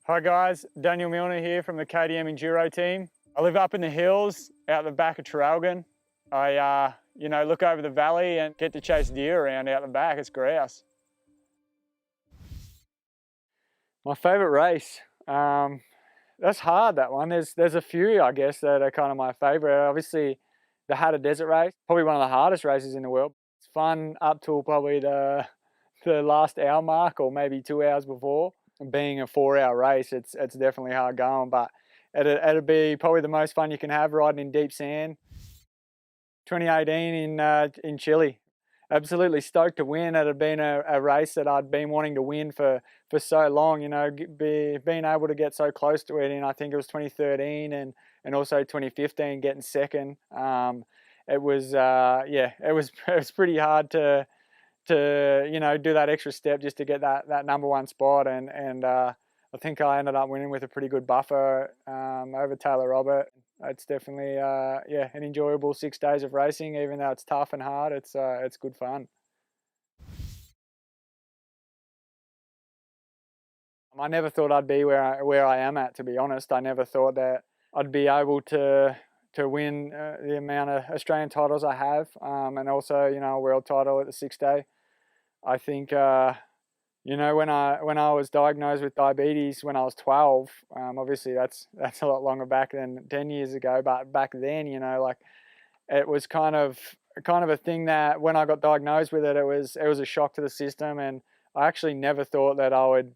Hi guys, Daniel Milner here from the KTM Enduro team. I live up in the hills out the back of Traralgon. I look over the valley and get to chase deer around out the back. It's grouse. My favourite race, that's hard, that one. There's a few, I guess, that are kind of my favourite. Obviously, the Hatter Desert race, probably one of the hardest races in the world. It's fun up till probably the last hour mark or maybe 2 hours before. Being a 4-hour race, it's definitely hard going, but it'd be probably the most fun you can have riding in deep sand. 2018 in Chile. Absolutely stoked to win. It had been a race that I'd been wanting to win for so long, being able to get so close to it in, I think it was 2013 and also 2015 getting second. It was pretty hard to do that extra step just to get that #1 spot, and I think I ended up winning with a pretty good buffer over Taylor Robert. It's definitely an enjoyable 6 days of racing, even though it's tough and hard. It's good fun. I never thought I'd be where I am at, to be honest. I never thought that I'd be able to win the amount of Australian titles I have, and also a world title at the 6 day. I think when I was diagnosed with diabetes when I was 12, obviously that's a lot longer back than 10 years ago, but back then, it was kind of a thing that when I got diagnosed with it, it was a shock to the system, and I actually never thought that I would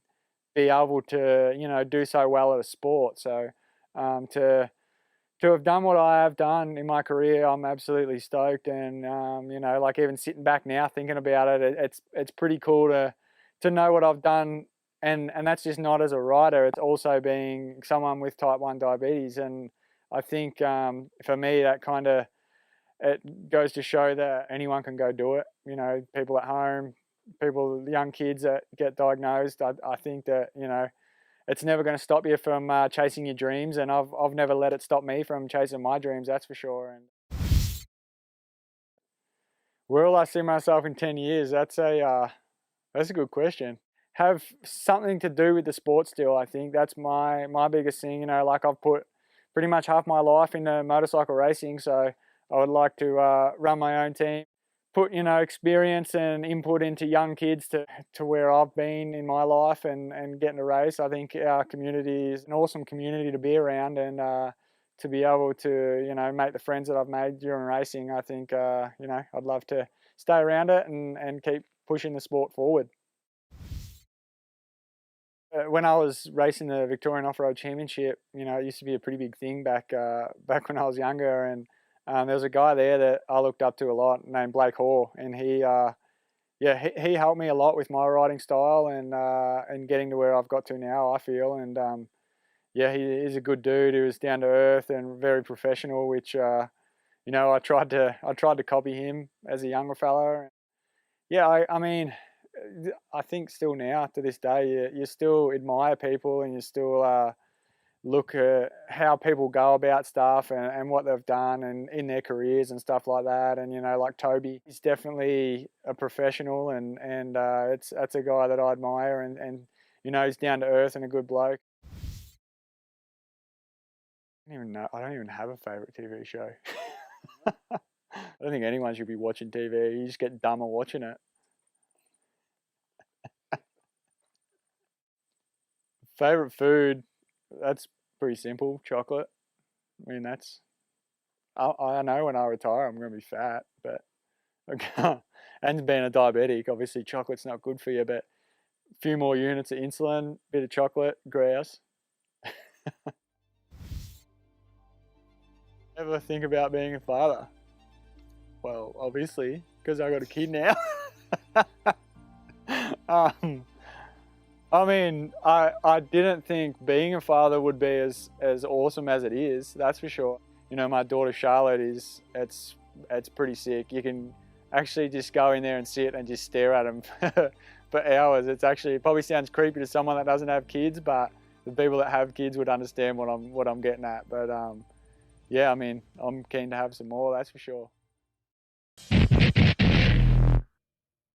be able to do so well at a sport. So to have done what I have done in my career, I'm absolutely stoked, and even sitting back now thinking about it, it's pretty cool to know what I've done, and that's just not as a rider. It's also being someone with type 1 diabetes, and I think for me it goes to show that anyone can go do it. People at home, young kids that get diagnosed. I think that it's never going to stop you from chasing your dreams, and I've never let it stop me from chasing my dreams, that's for sure. And where will I see myself in 10 years? That's a good question. Have something to do with the sport still, I think. That's my biggest thing. I've put pretty much half my life into motorcycle racing, so I would like to run my own team, put experience and input into young kids to where I've been in my life and getting to race. I think our community is an awesome community to be around, and to be able to make the friends that I've made during racing. I think I'd love to stay around it and keep pushing the sport forward. When I was racing the Victorian Off-Road Championship, it used to be a pretty big thing back when I was younger, and there was a guy there that I looked up to a lot named Blake Hoare, and he helped me a lot with my riding style and getting to where I've got to now, I feel. And he's a good dude. He was down to earth and very professional, which I tried to copy him as a younger fella. I mean, I think still now to this day, you still admire people, and you still look at how people go about stuff and what they've done and in their careers and stuff like that. And like Toby, he's definitely a professional, and that's a guy that I admire, and he's down to earth and a good bloke. I don't even have a favourite TV show. I don't think anyone should be watching TV. You just get dumber watching it. Favourite food, that's pretty simple, chocolate. I mean, I know when I retire I'm going to be fat, but and being a diabetic, obviously chocolate's not good for you, but a few more units of insulin, bit of chocolate, grouse. Ever think about being a father? Well, obviously, because I got a kid now. I mean, I didn't think being a father would be as awesome as it is, that's for sure. My daughter Charlotte it's pretty sick. You can actually just go in there and sit and just stare at them for hours. It probably sounds creepy to someone that doesn't have kids, but the people that have kids would understand what I'm getting at. But I mean, I'm keen to have some more, that's for sure.